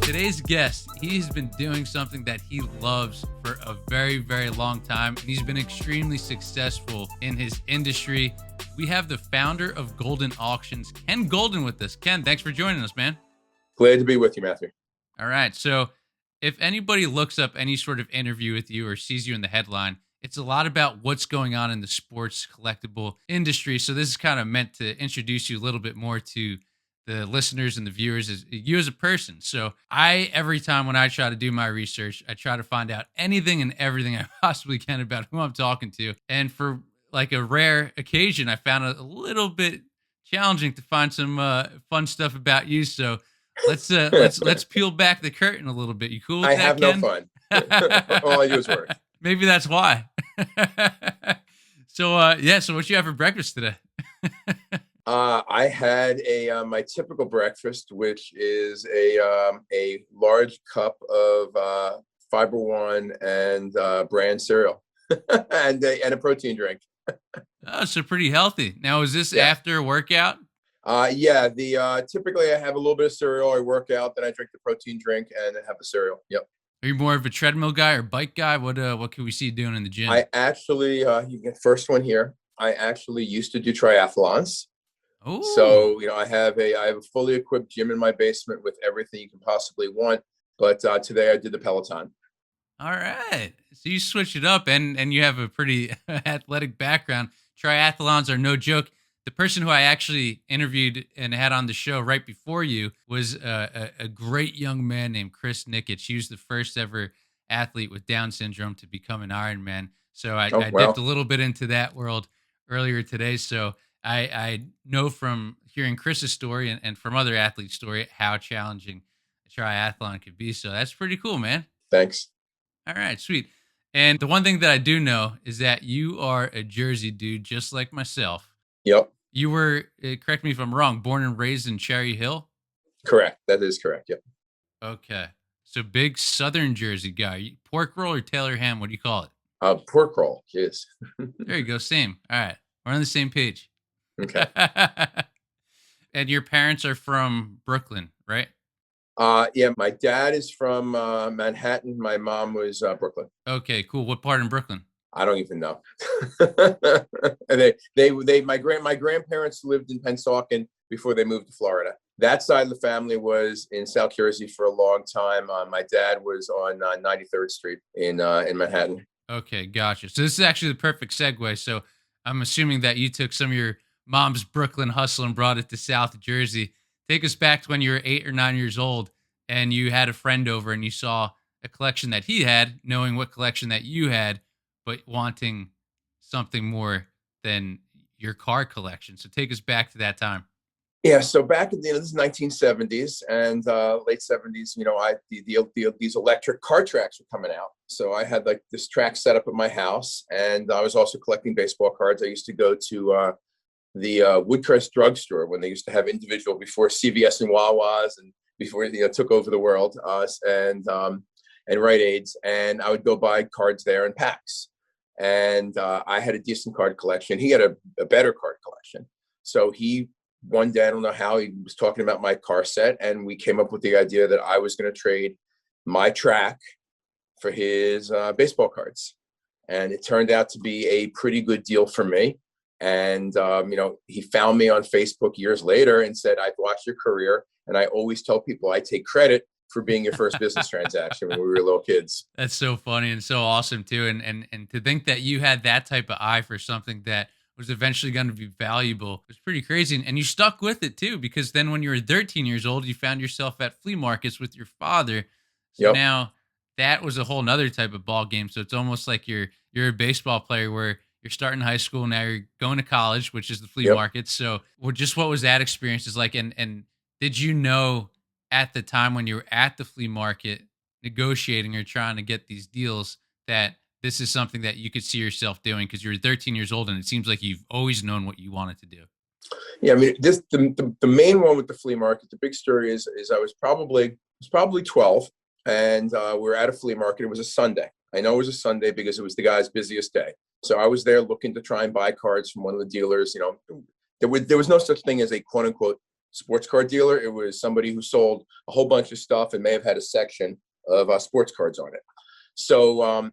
Today's guest, he's been doing something that he loves for a very, very long time. And he's been extremely successful in his industry. We have the founder of Goldin Auctions, Ken Goldin, with us. Ken, thanks for joining us, man. Glad to be with you, Matthew. All right. So if anybody looks up any sort of interview with you or sees you in the headline, it's a lot about what's going on in the sports collectible industry. So this is kind of meant to introduce you a little bit more to the listeners and the viewers as you as a person. So every time when I try to do my research, I try to find out anything and everything I possibly can about who I'm talking to. And for like a rare occasion, I found it a little bit challenging to find some fun stuff about you. So let's peel back the curtain a little bit. You cool with I that, have Ken? no fun. All I do is work. Maybe that's why. So so what you have for breakfast today? I had my typical breakfast, which is a large cup of Fiber One and bran cereal, and a protein drink. Oh, so pretty healthy. Now, is this Yeah. after a workout? Typically I have a little bit of cereal. I work out, then I drink the protein drink and then have the cereal. Yep. Are you more of a treadmill guy or bike guy? What can we see you doing in the gym? I actually, you get first one here. I actually used to do triathlons. Oh, So, I have a fully equipped gym in my basement with everything you can possibly want. But today I did the Peloton. all right. So you switch it up, and you have a pretty athletic background. Triathlons are no joke. The person who I actually interviewed and had on the show right before you was a great young man named Chris Nikic. He was the first ever athlete with Down syndrome to become an Ironman. So Oh, I wow. dipped a little bit into that world earlier today. So I know from hearing Chris's story and from other athletes' story how challenging a triathlon could be. So that's pretty cool, man. Thanks. All right, sweet. And the one thing that I do know is that you are a Jersey dude, just like myself. Yep. You were, correct me if I'm wrong, born and raised in Cherry Hill? Correct. That is correct. Yep. Okay. So big Southern Jersey guy. Pork roll or Taylor ham? What do you call it? Pork roll. Yes. There you go. Same. All right. We're on the same page. Okay. And your parents are from Brooklyn, right? Yeah, my dad is from Manhattan. My mom was Brooklyn. Okay, cool. What part in Brooklyn? I don't even know. My grandparents lived in Pennsauken before they moved to Florida. That side of the family was in South Jersey for a long time. My dad was on 93rd Street in Manhattan. Okay, gotcha. So this is actually the perfect segue. So I'm assuming that you took some of your mom's Brooklyn hustle and brought it to South Jersey. Take us back to when you were 8 or 9 years old and you had a friend over and you saw a collection that he had, knowing what collection that you had, but wanting something more than your car collection. So take us back to that time. Yeah, so back in this is 1970s and late 70s, these electric car tracks were coming out. So I had like this track set up at my house, and I was also collecting baseball cards. I used to go to the Woodcrest drugstore when they used to have individual before CVS and Wawa's and before took over the world, and Rite Aids, and I would go buy cards there in packs. And I had a decent card collection. He had a better card collection. So one day, I don't know how, he was talking about my car set, and we came up with the idea that I was going to trade my track for his baseball cards. And it turned out to be a pretty good deal for me. And, he found me on Facebook years later and said, I've watched your career. And I always tell people I take credit for being your first business transaction when we were little kids. That's so funny and so awesome too. And to think that you had that type of eye for something that was eventually going to be valuable was pretty crazy. And you stuck with it too, because then when you were 13 years old, you found yourself at flea markets with your father. So Yep. now that was a whole nother type of ball game. So it's almost like you're a baseball player where you're starting high school. Now you're going to college, which is the flea Yep. market. So what was that experience is like? And did you know at the time when you were at the flea market negotiating or trying to get these deals that this is something that you could see yourself doing because you're 13 years old and it seems like you've always known what you wanted to do? Yeah, I mean, the main one with the flea market, the big story is I was probably 12, and we were at a flea market. It was a Sunday. I know it was a Sunday because it was the guy's busiest day. So I was there looking to try and buy cards from one of the dealers. There was no such thing as a quote unquote sports card dealer. It was somebody who sold a whole bunch of stuff and may have had a section of sports cards on it. So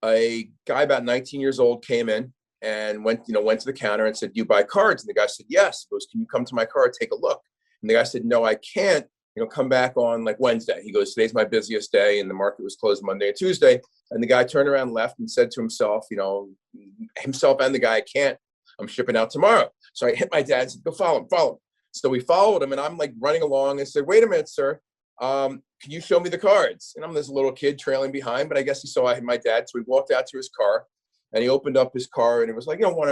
a guy about 19 years old came in and went to the counter and said, "Do you buy cards?" And the guy said, "Yes." He goes, "Can you come to my car and take a look?" And the guy said, "No, I can't. Come back on like Wednesday." He goes, "Today's my busiest day," and the market was closed Monday and Tuesday. And the guy turned around and left and said to himself, himself and the guy, "I can't. I'm shipping out tomorrow." So I hit my dad and said, "Go follow him, follow him." So we followed him, and I'm like running along and said, "Wait a minute, sir. Can you show me the cards?" And I'm this little kid trailing behind, but I guess he saw I had my dad. So we walked out to his car, and he opened up his car, and it was like, one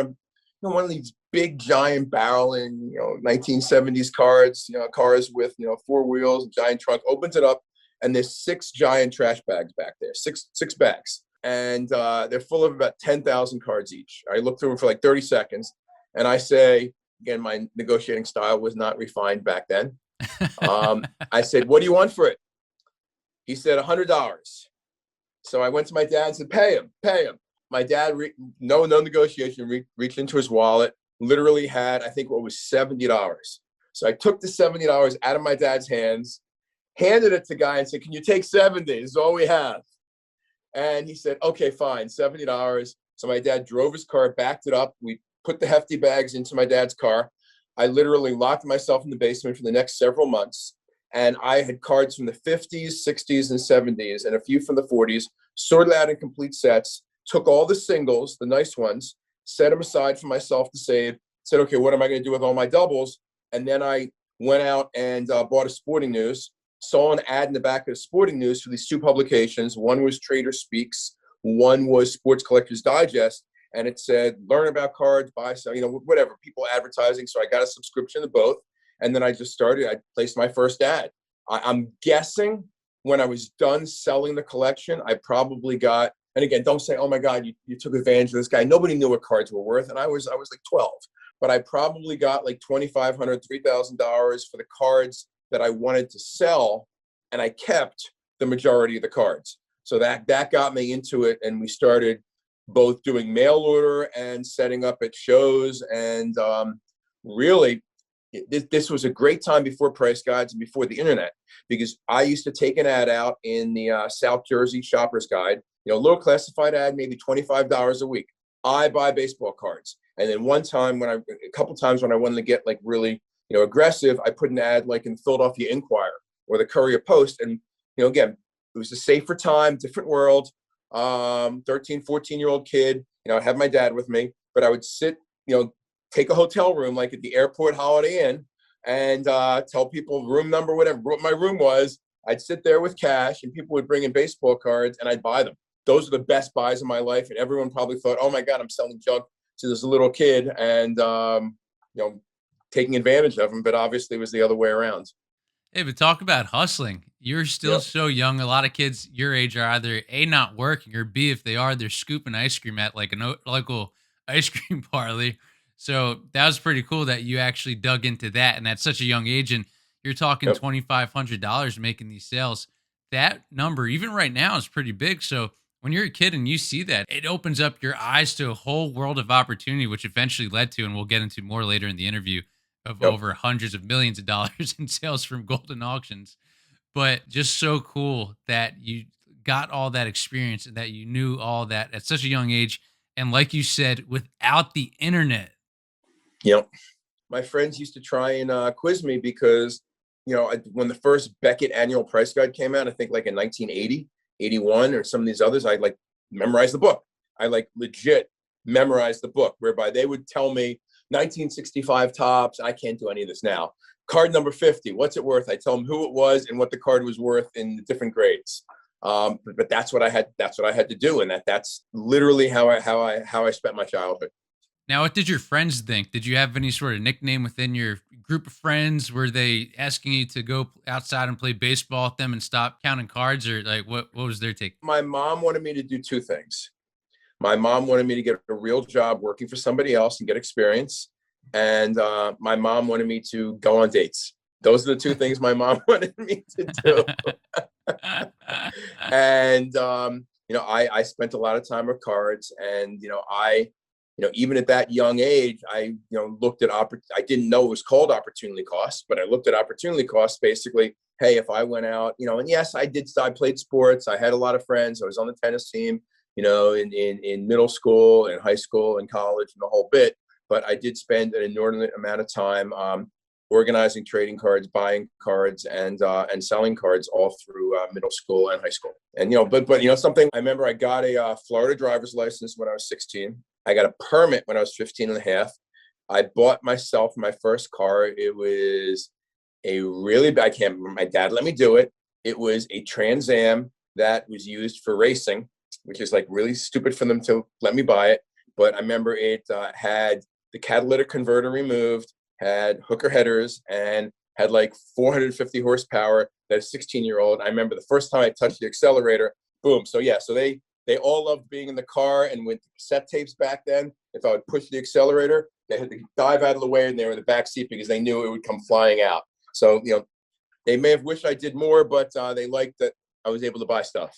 of these big giant barreling, 1970s cards, cars with, four wheels, giant trunk, opens it up, and there's 6 giant trash bags back there, six bags. And they're full of about 10,000 cards each. I looked through them for like 30 seconds, and I say, again, my negotiating style was not refined back then. I said, "What do you want for it?" He said, $100. So I went to my dad and said, pay him. My dad, no negotiation, reached into his wallet, literally had, I think what was $70. So I took the $70 out of my dad's hands, handed it to the guy and said, "Can you take 70? This is all we have." And he said, "Okay, fine, $70. So my dad drove his car, backed it up. We put the hefty bags into my dad's car. I literally locked myself in the basement for the next several months. And I had cards from the 50s, 60s, and 70s, and a few from the 40s, sorted out in complete sets, took all the singles, the nice ones, set them aside for myself to save, said, "Okay, what am I going to do with all my doubles?" And then I went out and bought a Sporting News, saw an ad in the back of the Sporting News for these 2 publications. One was Trader Speaks, one was Sports Collectors Digest, and it said, "Learn about cards, buy some," whatever, people advertising. So I got a subscription to both. And then I placed my first ad. I'm guessing when I was done selling the collection, I probably got, and again, don't say, "Oh my God, you took advantage of this guy." Nobody knew what cards were worth. And I was like 12, but I probably got like $2,500, $3,000 for the cards that I wanted to sell. And I kept the majority of the cards. So that got me into it. And we started both doing mail order and setting up at shows. And really, this was a great time before price guides and before the internet, because I used to take an ad out in the South Jersey Shopper's Guide, a little classified ad, maybe $25 a week. "I buy baseball cards." And then a couple times when I wanted to get like really, aggressive, I put an ad like in the Philadelphia Inquirer or the Courier Post. And, again, it was a safer time, different world. 13, 14-year-old kid, I had my dad with me, but I would sit, take a hotel room like at the airport Holiday Inn and tell people room number, whatever, what my room was. I'd sit there with cash and people would bring in baseball cards and I'd buy them. Those are the best buys of my life. And everyone probably thought, "Oh my God, I'm selling junk to this little kid," and, taking advantage of him. But obviously it was the other way around. Hey, but talk about hustling. You're still Yep. so young. A lot of kids your age are either A, not working, or B, if they are, they're scooping ice cream at like a local ice cream parlor. So that was pretty cool that you actually dug into that. And at such a young age, and you're talking Yep. $2,500 making these sales. That number, even right now, is pretty big. So when you're a kid and you see that, it opens up your eyes to a whole world of opportunity, which eventually led to, and we'll get into more later in the interview, of Yep. over hundreds of millions of dollars in sales from Goldin auctions. But just so cool that you got all that experience and that you knew all that at such a young age. And like you said, without the internet. Yep. My friends used to try and quiz me because, when the first Beckett annual price guide came out, I think like in 1980, 81, or some of these others, I like memorized the book. I like legit memorized the book, whereby they would tell me 1965 tops. I can't do any of this now. Card number 50, what's it worth? I tell them who it was and what the card was worth in the different grades. But that's what I had. That's what I had to do, and that's literally how I spent my childhood. Now, what did your friends think? Did you have any sort of nickname within your group of friends? Were they asking you to go outside and play baseball with them and stop counting cards, or like what was their take? My mom wanted me to do 2 things. My mom wanted me to get a real job working for somebody else and get experience. And my mom wanted me to go on dates. Those are the 2 things my mom wanted me to do. And, I spent a lot of time with cards, and, I even at that young age, I, looked at, I didn't know it was called opportunity cost, but I looked at opportunity cost basically. Hey, if I went out, and yes, I played sports. I had a lot of friends. I was on the tennis team, in middle school and high school and college and the whole bit. But I did spend an inordinate amount of time organizing trading cards, buying cards, and selling cards all through middle school and high school. And something I remember, I got a Florida driver's license when I was 16. I got a permit when I was 15 and a half. I bought myself my first car. It was a really bad, I can't remember, my dad let me do it. It was a Trans Am that was used for racing, which is like really stupid for them to let me buy it. But I remember it had the catalytic converter removed, had hooker headers, and had like 450 horsepower. That a 16-year-old. I remember the first time I touched the accelerator, boom. So yeah, so they all loved being in the car, and with cassette tapes back then, if I would push the accelerator, they had to dive out of the way, and they were in the back seat because they knew it would come flying out. So they may have wished I did more, but they liked that I was able to buy stuff.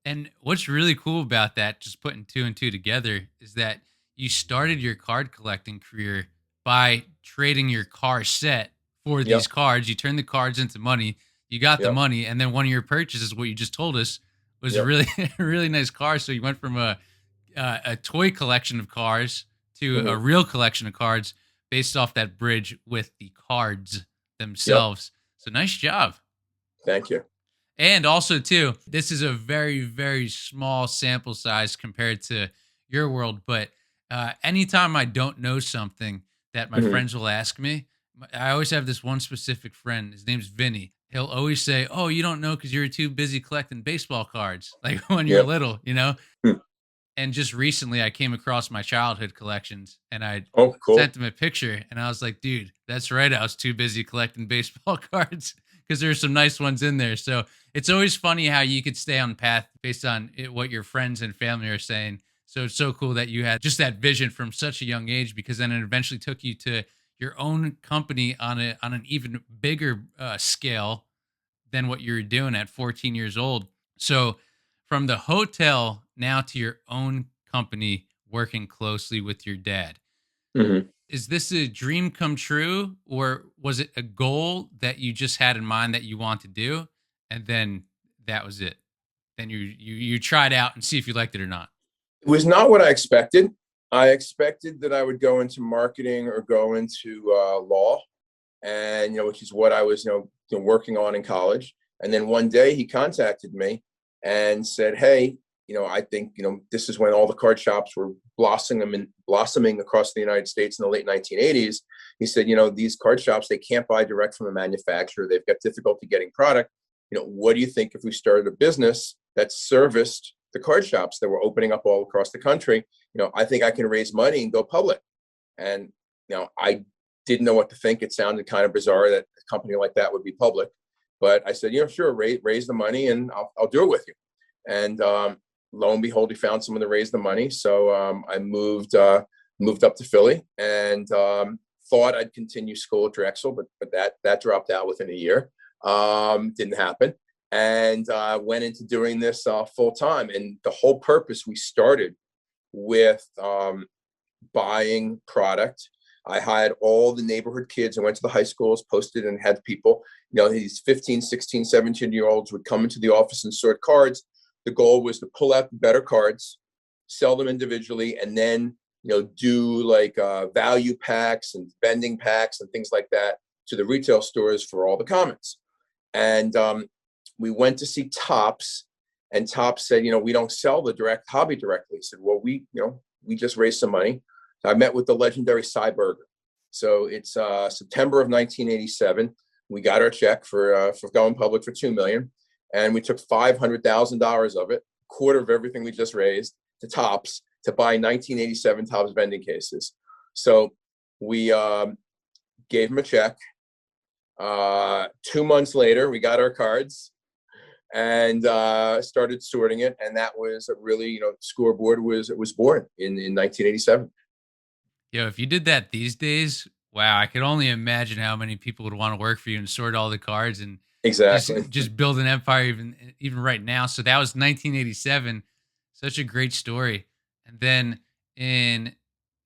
And what's really cool about that, just putting two and two together, is that you started your card collecting career by trading your car set for these Yep. cards. You turned the cards into money. You got the Yep. money, and then one of your purchases, what you just told us, was a Yep. really, really nice car. So you went from a toy collection of cars to a Mm-hmm. real collection of cards based off that bridge with the cards Yep. themselves. So nice job. Thank you. And also, too, this is a very, very small sample size compared to your world. But anytime I don't know something that my Mm-hmm. friends will ask me, I always have this one specific friend. His name's Vinny. He'll always say, "Oh, you don't know because you're too busy collecting baseball cards, like when you're Yep. little, you know." Hmm. And just recently, I came across my childhood collections, and I Oh, cool. sent him a picture, and I was like, "Dude, that's right. I was too busy collecting baseball cards because there's some nice ones in there." So it's always funny how you could stay on path based on what your friends and family are saying. So it's so cool that you had just that vision from such a young age, because then it eventually took you to your own company on an even bigger scale than what you were doing at 14 years old. So from the hotel now to your own company, working closely with your dad. Mm-hmm. Is this a dream come true, or was it a goal that you just had in mind that you want to do, and then that was it? Then you tried out and see if you liked it or not. It was not what I expected. I expected that I would go into marketing or go into law, and which is what I was working on in college. And then one day he contacted me and said, "Hey, I think this is when all the card shops were blossoming across the United States in the late 1980s." He said, "These card shops, they can't buy direct from a manufacturer. They've got difficulty getting product. What do you think if we started a business that serviced the card shops that were opening up all across the country? I think I can raise money and go public." And I didn't know what to think. It sounded kind of bizarre that a company like that would be public, but I said, sure, raise the money and I'll do it with you. And lo and behold, he found someone to raise the money. So I moved up to Philly, and thought I'd continue school at Drexel, but that dropped out within a year. Didn't happen, and went into doing this full time. And the whole purpose, we started with buying product. I hired all the neighborhood kids and went to the high schools, posted, and had people, these 15, 16, 17-year-olds would come into the office and sort cards. The goal was to pull out the better cards, sell them individually, and then, do like value packs and vending packs and things like that to the retail stores for all the commons. And we went to see Tops, and Tops said, we don't sell the direct hobby directly. He said, well, we just raised some money. So I met with the legendary Cy Berger. So it's September of 1987. We got our check for going public for $2 million, and we took $500,000 of it, a quarter of everything we just raised, to Tops to buy 1987 Tops vending cases. So we gave him a check. 2 months later, we got our cards and started sorting it, and that was a really, scoreboard was born in 1987. Yo, if you did that these days, wow, I could only imagine how many people would want to work for you and sort all the cards and just Exactly. just build an empire even right now. So that was 1987. Such a great story. And then in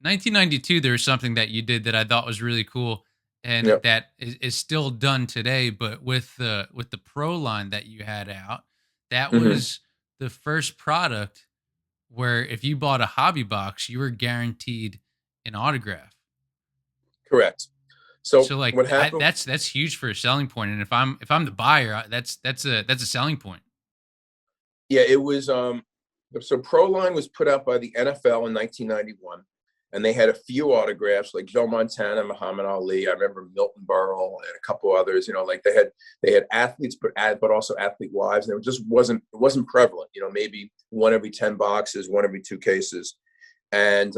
1992, there was something that you did that I thought was really cool, and Yeah. that is still done today. But with the Pro line that you had out, that Hmm. was the first product where if you bought a hobby box, you were guaranteed an autograph. Correct. So So like what happened? that's huge for a selling point. And if I'm the buyer, that's a selling point. Yeah, it was. So Proline was put out by the NFL in 1991, and they had a few autographs like Joe Montana, Muhammad Ali. I remember Milton Berle and a couple others. You know, like they had athletes, but also athlete wives, and it wasn't prevalent. You know, maybe one every 10 boxes, one every two cases, and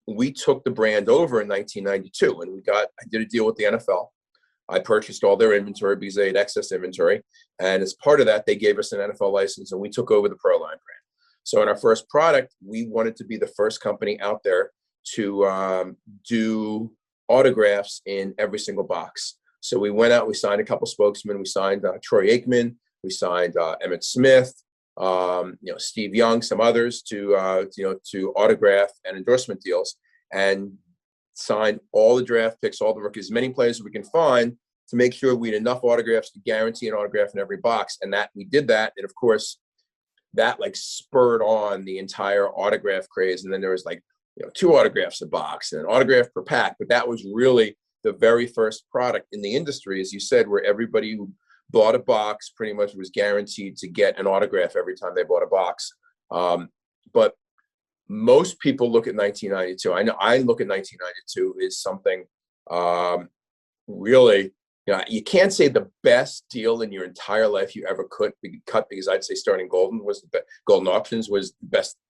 we took the brand over in 1992, and I did a deal with the NFL. I purchased all their inventory because they had excess inventory. And as part of that, they gave us an NFL license and we took over the Proline brand. So in our first product, we wanted to be the first company out there to do autographs in every single box. So we went out, we signed a couple spokesmen. We signed Troy Aikman, we signed Emmett Smith, Steve Young, some others to autograph and endorsement deals. And signed all the draft picks, all the rookies, as many players as we can find to make sure we had enough autographs to guarantee an autograph in every box. And that we did that. And of course, that like spurred on the entire autograph craze. And then there was like, two autographs a box and an autograph per pack. But that was really the very first product in the industry, as you said, where everybody who bought a box pretty much was guaranteed to get an autograph every time they bought a box. But most people look at 1992. I know I look at 1992 as something really, you can't say the best deal in your entire life you ever could cut because I'd say starting Goldin was Goldin Auctions was the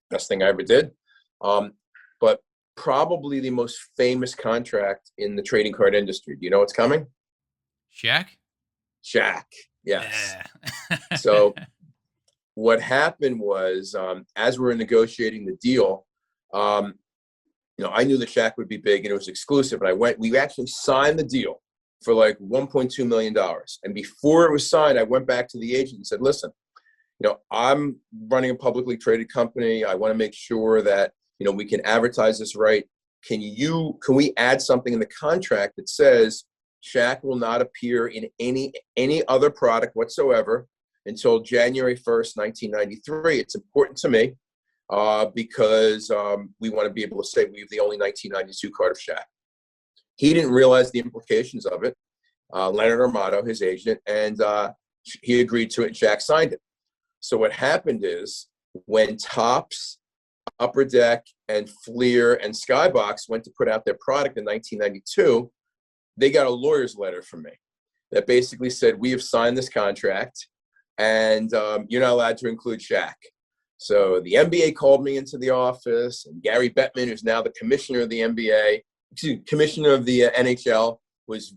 best thing I ever did. But probably the most famous contract in the trading card industry. Do you know what's coming? Shaq? Shaq. Yes. Yeah. So what happened was, as we were negotiating the deal, I knew that Shaq would be big and it was exclusive. And we actually signed the deal for like $1.2 million. And before it was signed, I went back to the agent and said, listen, I'm running a publicly traded company. I want to make sure that, we can advertise this right. Can we add something in the contract that says Shaq will not appear in any other product whatsoever until January 1st, 1993. It's important to me because we want to be able to say we have the only 1992 card of Shaq. He didn't realize the implications of it. Leonard Armato, his agent, and he agreed to it, and Shaq signed it. So what happened is when Topps, Upper Deck, and Fleer and Skybox went to put out their product in 1992, they got a lawyer's letter from me that basically said, we have signed this contract and you're not allowed to include Shaq. So the NBA called me into the office, and Gary Bettman, who's now the commissioner of the commissioner of the NHL, was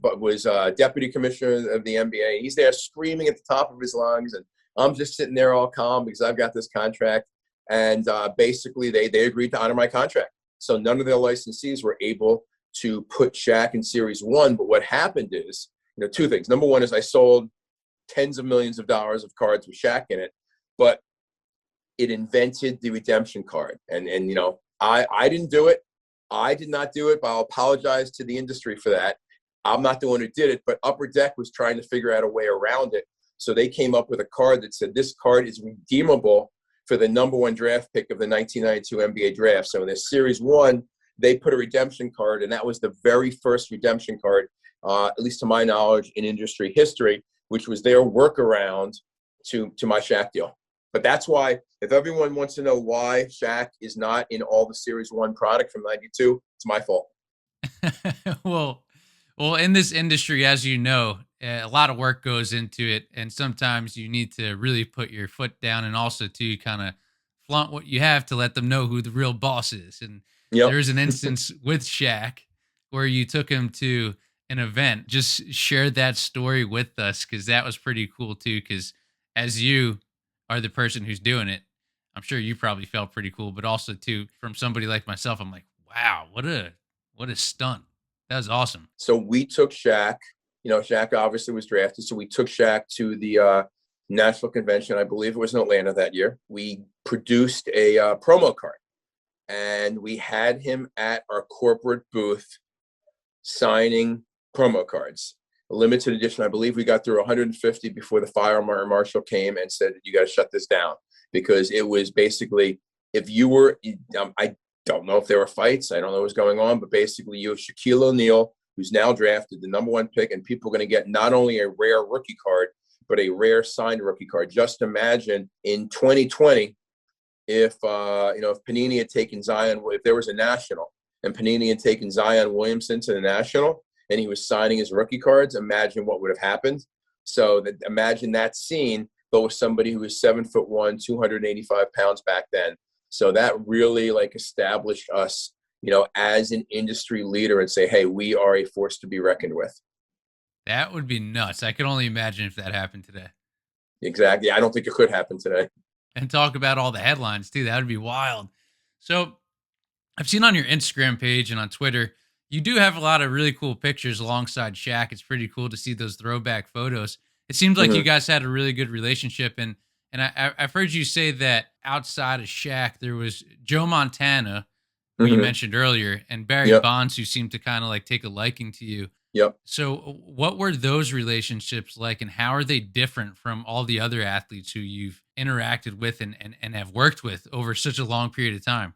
deputy commissioner of the NBA. He's there screaming at the top of his lungs, and I'm just sitting there all calm because I've got this contract. And basically, they agreed to honor my contract. So none of their licensees were able to put Shaq in Series 1. But what happened is, two things. Number one is I sold tens of millions of dollars of cards with Shaq in it, but it invented the redemption card. And I didn't do it. I did not do it, but I'll apologize to the industry for that. I'm not the one who did it, but Upper Deck was trying to figure out a way around it. So they came up with a card that said this card is redeemable for the number one draft pick of the 1992 NBA draft. So in this Series 1, they put a redemption card, and that was the very first redemption card, at least to my knowledge, in industry history, which was their workaround to my Shaq deal. But that's why, if everyone wants to know why Shaq is not in all the Series 1 product from 92, it's my fault. well, in this industry, as you know, a lot of work goes into it, and sometimes you need to really put your foot down, and also to kind of flaunt what you have to let them know who the real boss is. And Yep. there's an instance with Shaq where you took him to an event. Just share that story with us because that was pretty cool too. Because as you are the person who's doing it, I'm sure you probably felt pretty cool, but also too from somebody like myself, I'm like, wow, what a stunt. That was awesome. So we took Shaq. Shaq obviously was drafted. So we took Shaq to the National Convention. I believe it was in Atlanta that year. We produced a promo card. and we had him at our corporate booth signing promo cards. A limited edition. I believe we got through 150 before the fire marshal came and said, you got to shut this down, because it was basically, if you were, I don't know if there were fights, I don't know what was going on, but basically you have Shaquille O'Neal, who's now drafted the #1 pick, and people are going to get not only a rare rookie card, but a rare signed rookie card. Just imagine in 2020, if if Panini had taken Zion, if there was a national and Panini had taken Zion Williamson to the national and he was signing his rookie cards, imagine what would have happened. So imagine that scene, but with somebody who was 7'1", 285 pounds back then. So that really established us, as an industry leader, and say, hey, we are a force to be reckoned with. That would be nuts. I could only imagine if that happened today. Exactly. I don't think it could happen today. And talk about all the headlines too. That would be wild. So I've seen on your Instagram page and on Twitter, you do have a lot of really cool pictures alongside Shaq. It's pretty cool to see those throwback photos. It seems like you guys had a really good relationship. And I've heard you say that outside of Shaq, there was Joe Montana, who you mentioned earlier, and Barry Yep. Bonds, who seemed to kind of take a liking to you. Yep. So what were those relationships like, and how are they different from all the other athletes who you've interacted with and have worked with over such a long period of time?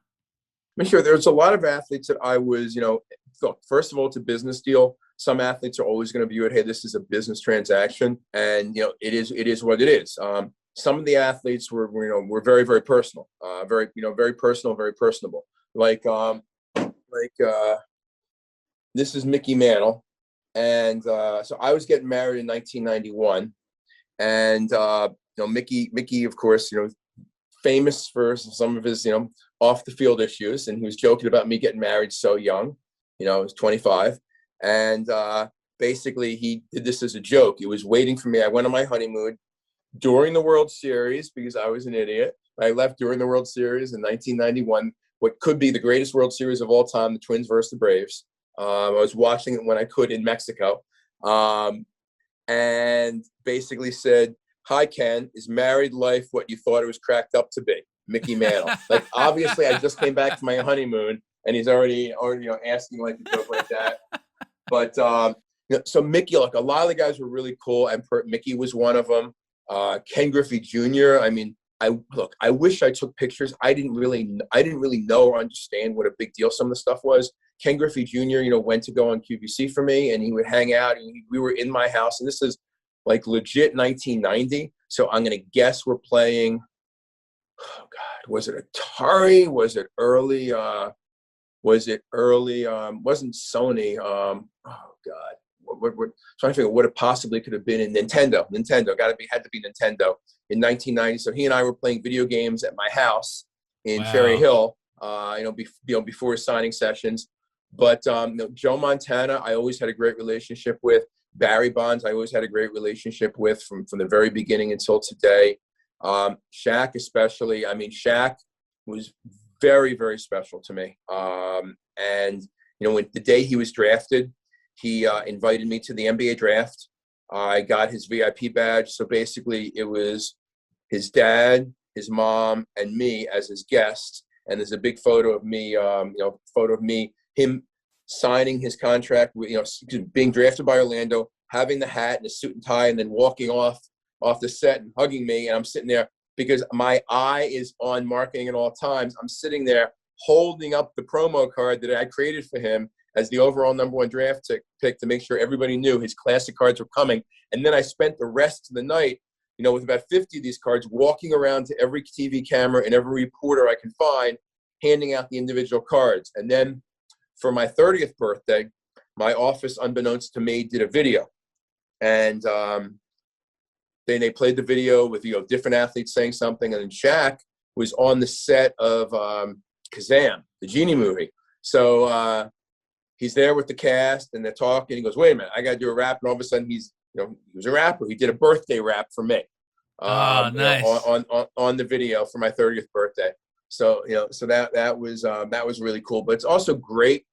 I mean, sure, there's a lot of athletes that I was, look, first of all, it's a business deal. Some athletes are always going to view it, hey, this is a business transaction. And, it is what it is. Some of the athletes were very, very personal, very personal, very personable. This is Mickey Mantle. And so I was getting married in 1991, and Mickey, of course, famous for some of his off the field issues, and he was joking about me getting married so young. I was 25, and basically he did this as a joke. He was waiting for me. I went on my honeymoon during the World Series because I was an idiot. I left during the World Series in 1991, what could be the greatest World Series of all time, the Twins versus the Braves. I was watching it when I could in Mexico, and basically said, hi, Ken, is married life what you thought it was cracked up to be? Mickey Mantle. Obviously, I just came back from my honeymoon, and he's already asking a joke like that. But so Mickey, a lot of the guys were really cool, and Mickey was one of them. Ken Griffey Jr. I mean, I wish I took pictures. I didn't really know or understand what a big deal some of the stuff was. Ken Griffey Jr., went to go on QVC for me, and he would hang out. And we were in my house, and this is legit 1990. So I'm going to guess we're playing, oh God, was it Atari? Was it early? Wasn't Sony. Oh God. What trying to figure out what it possibly could have been in Nintendo. Had to be Nintendo in 1990. So he and I were playing video games at my house in Cherry Hill, before signing sessions. But Joe Montana, I always had a great relationship with. Barry Bonds, I always had a great relationship with from the very beginning until today. Shaq, especially. I mean, Shaq was very, very special to me. And when the day he was drafted, he invited me to the NBA draft. I got his VIP badge. So basically, it was his dad, his mom, and me as his guest. And there's a big photo of me, him signing his contract, being drafted by Orlando, having the hat and the suit and tie, and then walking off the set and hugging me. And I'm sitting there because my eye is on marketing at all times. I'm sitting there holding up the promo card that I created for him as the overall #1 draft pick to make sure everybody knew his classic cards were coming. And then I spent the rest of the night, with about 50 of these cards, walking around to every TV camera and every reporter I could find, handing out the individual cards. And then for my 30th birthday, my office, unbeknownst to me, did a video. And then they played the video with, different athletes saying something. And then Shaq was on the set of Kazam, the Genie movie. So he's there with the cast and they're talking. He goes, wait a minute, I got to do a rap. And all of a sudden he was a rapper. He did a birthday rap for me. Nice. On the video for my 30th birthday. So, so that was really cool. But it's also great,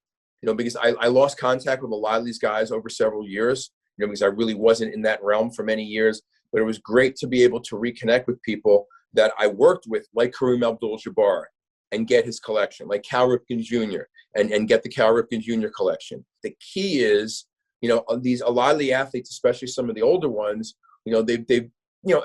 because I lost contact with a lot of these guys over several years, because I really wasn't in that realm for many years. But it was great to be able to reconnect with people that I worked with, like Kareem Abdul-Jabbar, and get his collection, like Cal Ripken Jr. and get the Cal Ripken Jr. collection. The key is, a lot of the athletes, especially some of the older ones, they've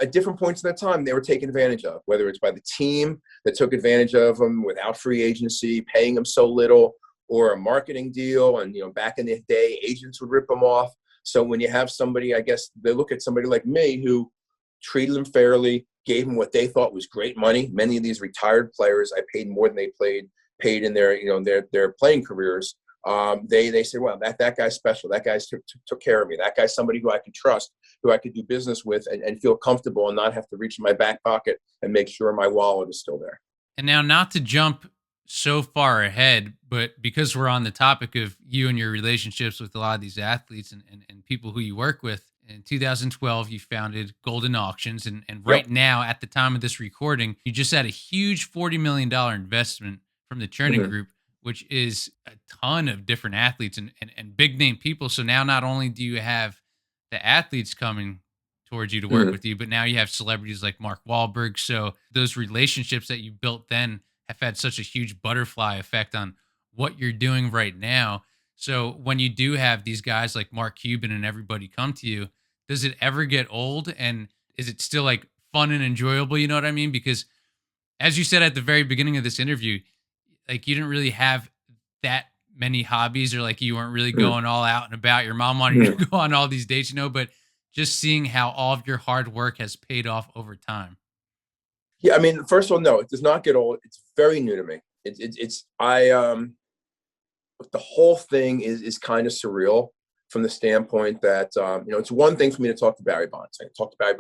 at different points in that time, they were taken advantage of, whether it's by the team that took advantage of them without free agency, paying them so little, or a marketing deal. And, back in the day, agents would rip them off. So when you have somebody, I guess they look at somebody like me who treated them fairly, gave them what they thought was great money. Many of these retired players, I paid more than they paid in their, their playing careers. They say, well, that guy's special. That guy took care of me. That guy's somebody who I can trust, who I could do business with and feel comfortable and not have to reach in my back pocket and make sure my wallet is still there. And now, not to jump so far ahead, but because we're on the topic of you and your relationships with a lot of these athletes and people who you work with, in 2012, you founded Goldin Auctions. And right Yep. now, at the time of this recording, you just had a huge $40 million investment from the Churning Mhm. Group, which is a ton of different athletes and big name people. So now not only do you have the athletes coming towards you to work Mhm. with you, but now you have celebrities like Mark Wahlberg. So those relationships that you built then have had such a huge butterfly effect on what you're doing right now. So when you do have these guys like Mark Cuban and everybody come to you, does it ever get old? And is it still like fun and enjoyable? You know what I mean? Because as you said at the very beginning of this interview, like you didn't really have that many hobbies, or like you weren't really Mhm. going all out and about. Your mom wanted you Mhm. to go on all these dates, but just seeing how all of your hard work has paid off over time. Yeah, I mean, first of all, no, it does not get old. It's very new to me. The whole thing is kind of surreal from the standpoint that it's one thing for me to talk to Barry Bonds. I talk to Barry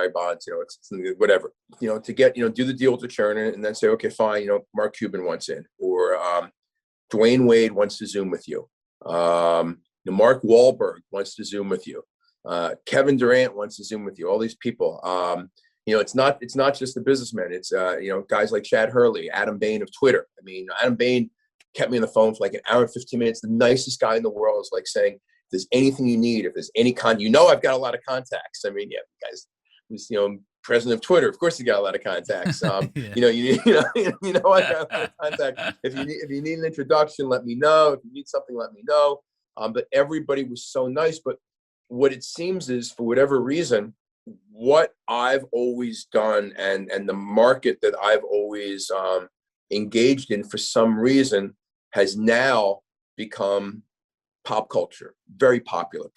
Bonds, it's whatever. To get do the deal to churn it and then say, okay, fine. Mark Cuban wants in, or Dwayne Wade wants to Zoom with you. Mark Wahlberg wants to Zoom with you. Kevin Durant wants to Zoom with you. All these people. It's not just the businessmen. It's guys like Chad Hurley, Adam Bain of Twitter. I mean, Adam Bain kept me on the phone for like an hour and 15 minutes. The nicest guy in the world is like saying, if there's anything you need, if there's any I've got a lot of contacts. I mean, yeah, guys, who's, president of Twitter, of course he got a lot of contacts. Yeah. I've got a lot of contacts. If you need an introduction, let me know. If you need something, let me know. But everybody was so nice. But what it seems is, for whatever reason, what I've always done and the market that I've always engaged in, for some reason, has now become pop culture, very popular.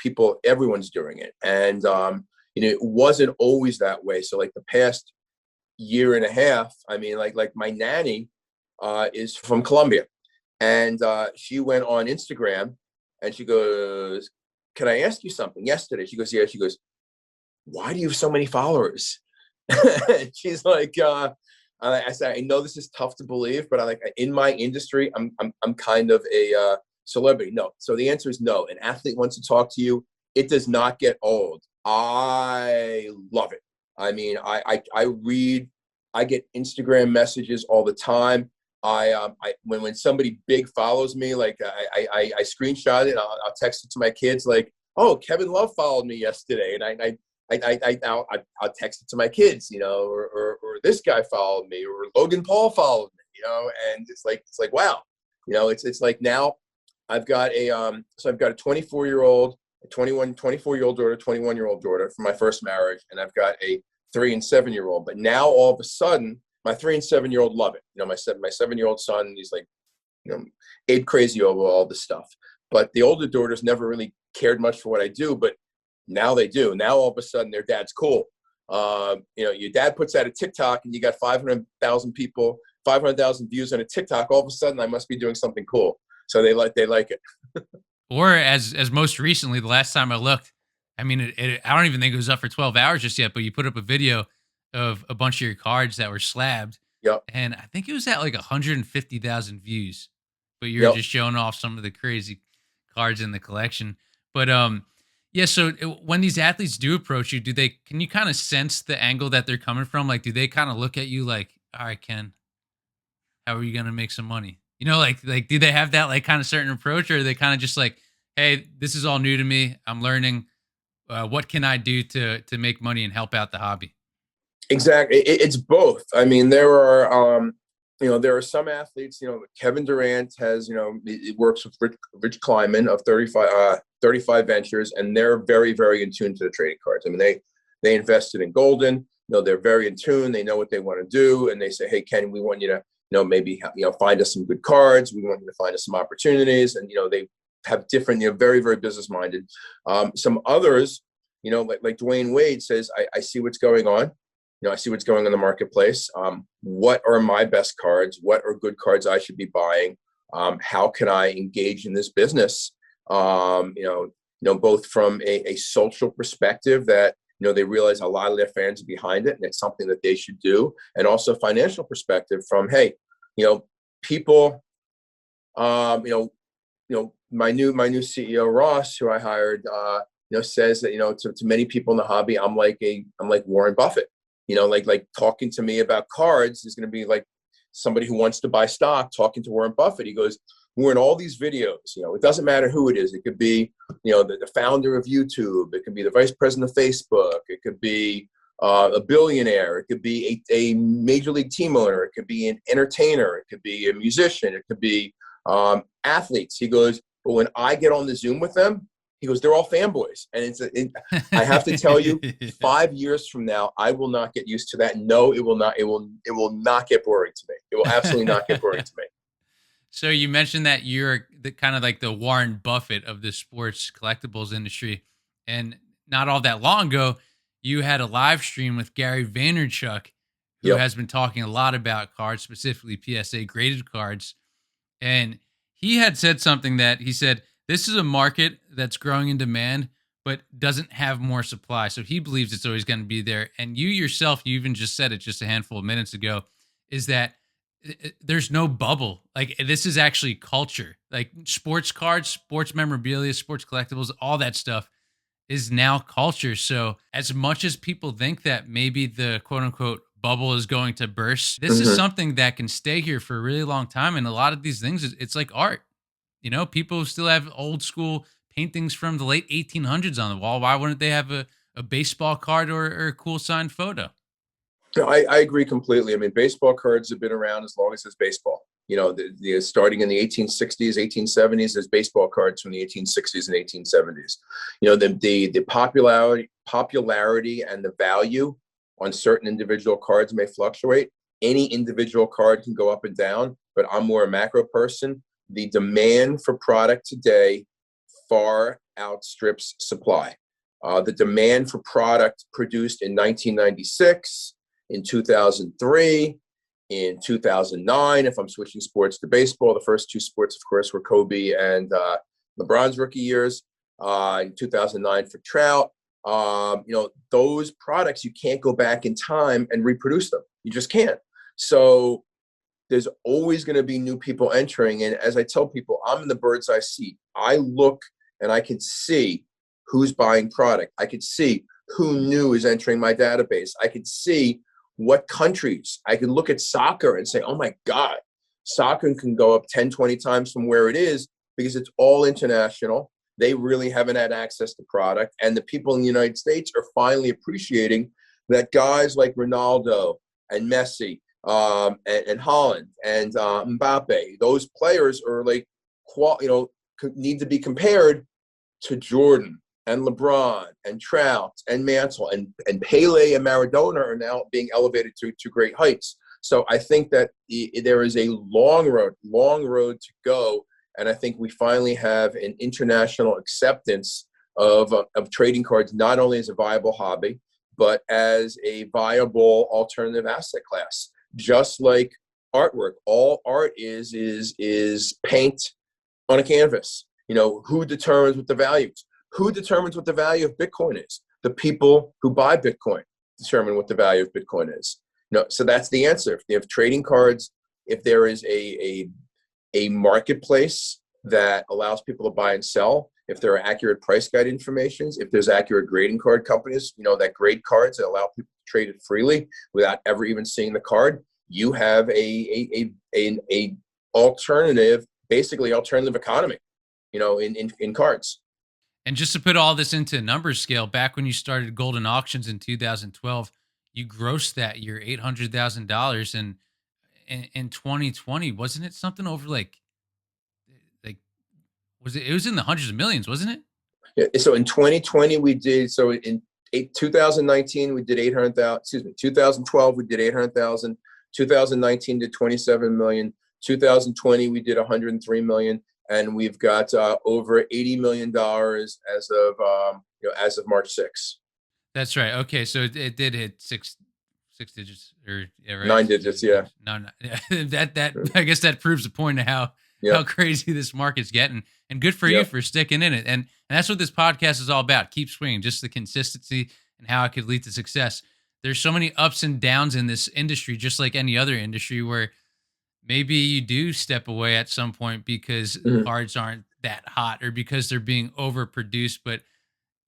Everyone's doing it. And it wasn't always that way. So like the past year and a half, I mean, like my nanny is from Colombia, and she went on Instagram and she goes, can I ask you something? Yesterday, she goes, yeah. She goes, why do you have so many followers? She's like, I said, I know this is tough to believe, but I like, in my industry, I'm kind of a celebrity. No. So the answer is no. An athlete wants to talk to you. It does not get old. I love it. I mean, I get Instagram messages all the time. When somebody big follows me, like I screenshot it. I'll text it to my kids, like, oh, Kevin Love followed me yesterday, and I'll text it to my kids, or this guy followed me, or Logan Paul followed me, and it's like wow, it's like now I've got I've got a 24-year-old, a 24-year-old daughter, 21-year-old daughter from my first marriage, and I've got a 3 and 7-year-old. But now all of a sudden, my 3 and 7-year-old love it. My 7-year-old son, he's like, ape crazy over all this stuff. But the older daughters never really cared much for what I do, but now they do. Now all of a sudden their dad's cool. Your dad puts out a TikTok and you got 500,000 people, 500,000 views on a TikTok. All of a sudden I must be doing something cool. So they like it. Or as most recently, the last time I looked, I mean, I don't even think it was up for 12 hours just yet, but you put up a video of a bunch of your cards that were slabbed, Yep. and I think it was at like 150,000 views. But you were Yep. just showing off some of the crazy cards in the collection. But yeah. So when these athletes do approach you, can you kind of sense the angle that they're coming from? Like, do they kind of look at you like, all right, Ken, how are you gonna make some money? Like do they have that like kind of certain approach, or are they kind of just like, hey, this is all new to me. I'm learning. What can I do to make money and help out the hobby? Exactly. It's both. I mean, there are There are some athletes, Kevin Durant has, he works with Rich Kleiman of 35 Ventures, and they're very, very in tune to the trading cards. I mean, they invested in Goldin. They're very in tune. They know what they want to do, and they say, "Hey, Ken, we want you to, maybe find us some good cards. We want you to find us some opportunities." And they have different, very, very business minded. Some others, like Dwayne Wade says, I see what's going on. I see what's going on in the marketplace. What are my best cards? What are good cards I should be buying? How can I engage in this business? Both from a social perspective that they realize a lot of their fans are behind it, and it's something that they should do, and also financial perspective from, hey, people, my new CEO Ross, who I hired, says that to many people in the hobby, I'm like Warren Buffett. Like talking to me about cards is going to be like somebody who wants to buy stock talking to Warren Buffett. He goes, we're in all these videos. It doesn't matter who it is. It could be, the founder of YouTube. It could be the vice president of Facebook. It could be a billionaire. It could be a major league team owner. It could be an entertainer. It could be a musician. It could be athletes. He goes, but when I get on the Zoom with them, he goes, they're all fanboys. And I have to tell you, 5 years from now, I will not get used to that. No, it will not. It will not get boring to me. It will absolutely not get boring to me. So you mentioned that you're the kind of like the Warren Buffett of the sports collectibles industry. And not all that long ago, you had a live stream with Gary Vaynerchuk, who Yep. has been talking a lot about cards, specifically PSA graded cards. And he had said something that he said, this is a market that's growing in demand, but doesn't have more supply. So he believes it's always going to be there. And you yourself, you even just said it just a handful of minutes ago, is that there's no bubble. Like this is actually culture. Like sports cards, sports memorabilia, sports collectibles, all that stuff is now culture. So as much as people think that maybe the quote unquote bubble is going to burst, this is Mm-hmm. something that can stay here for a really long time. And a lot of these things, it's like art. People still have old school paintings from the late 1800s on the wall. Why wouldn't they have a baseball card or a cool signed photo? No, I agree completely. I mean, baseball cards have been around as long as there's baseball. Starting in the 1860s, 1870s, there's baseball cards from the 1860s and 1870s. The popularity and the value on certain individual cards may fluctuate. Any individual card can go up and down, but I'm more a macro person. The demand for product today far outstrips supply. The demand for product produced in 1996, in 2003, in 2009, if I'm switching sports to baseball. The first two sports, of course, were Kobe and LeBron's rookie years. In 2009 for Trout. Those products, you can't go back in time and reproduce them. You just can't. So there's always going to be new people entering. And as I tell people, I'm in the bird's eye seat. I look and I can see who's buying product. I could see who new is entering my database. I could see what countries. I can look at soccer and say, oh my God, soccer can go up 10, 20 times from where it is because it's all international. They really haven't had access to product. And the people in the United States are finally appreciating that guys like Ronaldo and Messi and Holland and Mbappe, those players are like, need to be compared to Jordan and LeBron and Trout and Mantle and Pele and Maradona are now being elevated to great heights. So I think that there is a long road to go. And I think we finally have an international acceptance of trading cards, not only as a viable hobby, but as a viable alternative asset class. Just like artwork, all art is paint on a canvas. Who determines what the value is? Who determines what the value of Bitcoin is? The people who buy Bitcoin determine what the value of Bitcoin is. So that's the answer. If they have trading cards, if there is a marketplace that allows people to buy and sell, if there are accurate price guide informations, if there's accurate grading card companies, that grade cards that allow people to trade it freely without ever even seeing the card, you have a alternative, basically alternative economy, in cards. And just to put all this into numbers scale, back when you started Golden Auctions in 2012, you grossed that year $800,000. And in 2020, wasn't it something over like was it was in the hundreds of millions, wasn't it? Yeah, so in 2020 we did, so in 2019 we did 800,000, excuse me, 2012 we did 800,000, 2019 did 27 million, 2020 we did 103 million, and we've got over 80 million dollars as of as of March 6th. That's right. Okay, so it did hit six digits, or yeah, right, Nine six digits, digits. yeah. No, no, yeah, that I guess that proves the point of how Yep. crazy this market's getting, and good for you Yep. for sticking in it. And that's what this podcast is all about. Keep swinging, just the consistency and how it could lead to success. There's so many ups and downs in this industry, just like any other industry, where maybe you do step away at some point because Mhm. cards aren't that hot or because they're being overproduced, but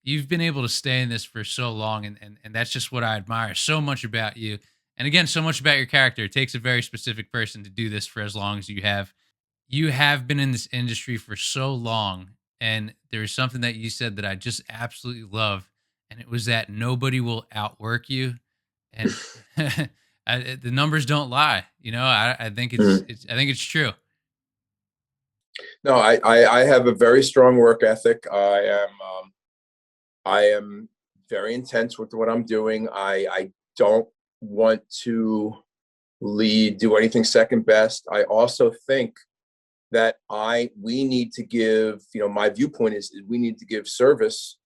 you've been able to stay in this for so long, and that's just what I admire so much about you. And again, so much about your character. It takes a very specific person to do this for as long as you have. You have been in this industry for so long, and there's something that you said that I just absolutely love, and it was that nobody will outwork you. And the numbers don't lie. I think Mhm. I think it's true. No, I have a very strong work ethic. I am very intense with what I'm doing. I don't want to do anything second best. I also think that we need to give, my viewpoint is we need to give service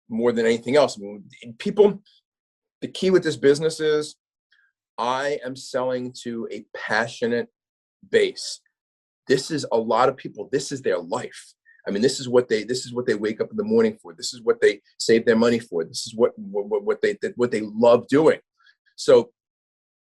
more than anything else. I mean, people, the key with this business is I am selling to a passionate base. This is a lot of people, this is their life. I mean, this is what they wake up in the morning for. This is what they save their money for. This is what they love doing. So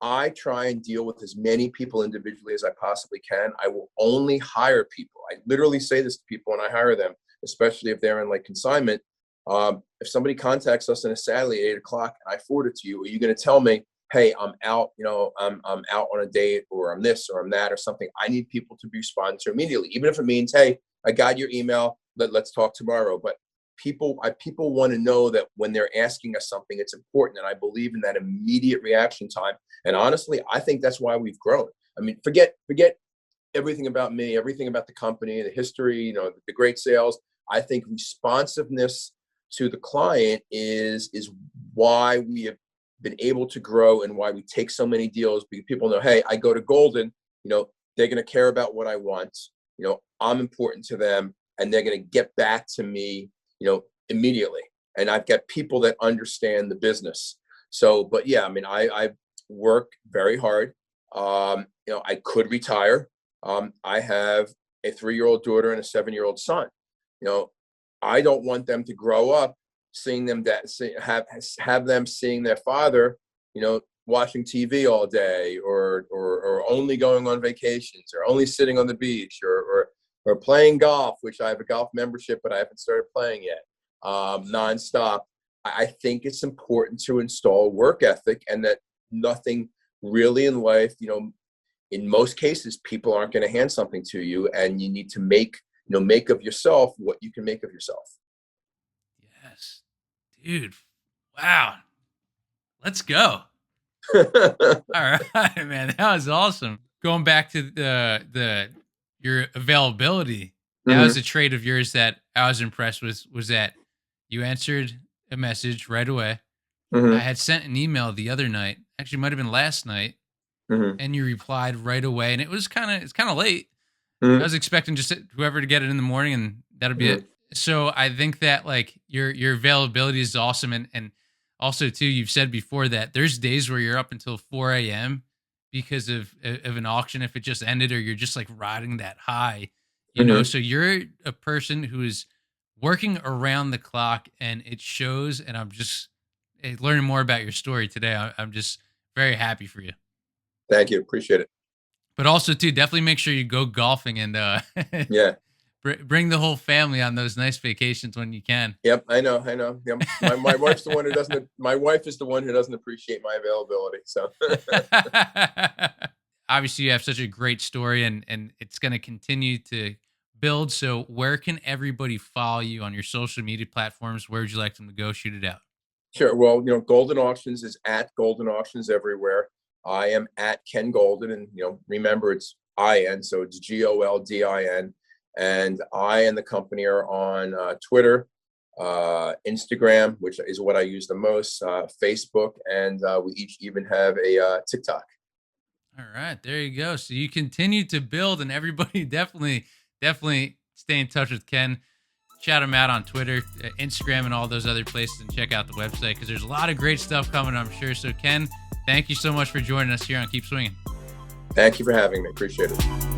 I try and deal with as many people individually as I possibly can. I will only hire people. I literally say this to people when I hire them, especially if they're in like consignment. If somebody contacts us on a Saturday at 8 o'clock and I forward it to you, are you going to tell me, hey, I'm out, I'm out on a date, or I'm this or I'm that or something? I need people to be responded to immediately, even if it means, hey, I got your email. Let's talk tomorrow. But people want to know that when they're asking us something, it's important. And I believe in that immediate reaction time. And honestly, I think that's why we've grown. I mean, forget everything about me, everything about the company, the history, the great sales. I think responsiveness to the client is why we have been able to grow and why we take so many deals, because people know, hey, I go to Goldin, they're going to care about what I want. I'm important to them, and they're going to get back to me, immediately. And I've got people that understand the business. So, but yeah, I mean, I work very hard. I could retire. I have a 3-year-old daughter and a 7-year-old son. You know, I don't want them to grow up seeing them have them seeing their father, watching TV all day, or only going on vacations, or only sitting on the beach, or playing golf, which I have a golf membership, but I haven't started playing yet, nonstop. I think it's important to install work ethic, and that nothing really in life, in most cases, people aren't going to hand something to you, and you need to make of yourself what you can make of yourself. Yes, dude. Wow. Let's go. All right, man. That was awesome. Going back to the your availability, that was Hmm. a trait of yours that I was impressed with. Was that you answered a message right away. I Hmm. had sent an email the other night. Actually, might have been last night, Hmm. and you replied right away. And it's kind of late. I Hmm. was expecting just whoever to get it in the morning, and that'll be it. Hmm. So I think that like your availability is awesome, and also too, you've said before that there's days where you're up until 4 a.m. because of an auction if it just ended, or you're just like riding that high, Hmm. So you're a person who is working around the clock, and it shows. And I'm just learning more about your story today. I'm just very happy for you. Thank you. Appreciate it. But also too, definitely make sure you go golfing and Yeah. bring the whole family on those nice vacations when you can. Yep. I know. I know. Yep. My wife's the one who doesn't. My wife is the one who doesn't appreciate my availability. So. Obviously, you have such a great story, and it's going to continue to build. So, where can everybody follow you on your social media platforms? Where would you like them to go? Shoot it out. Sure. Well, Golden Auctions is at Golden Auctions everywhere. I am at Ken Goldin, and remember it's IN, so it's Goldin. And I and the company are on Twitter, Instagram, which is what I use the most, Facebook, and we each even have a TikTok. All right, there you go. So you continue to build, and everybody definitely stay in touch with Ken. Shout him out on Twitter, Instagram, and all those other places, and check out the website because there's a lot of great stuff coming, I'm sure. So Ken, thank you so much for joining us here on Keep Swinging. Thank you for having me. Appreciate it.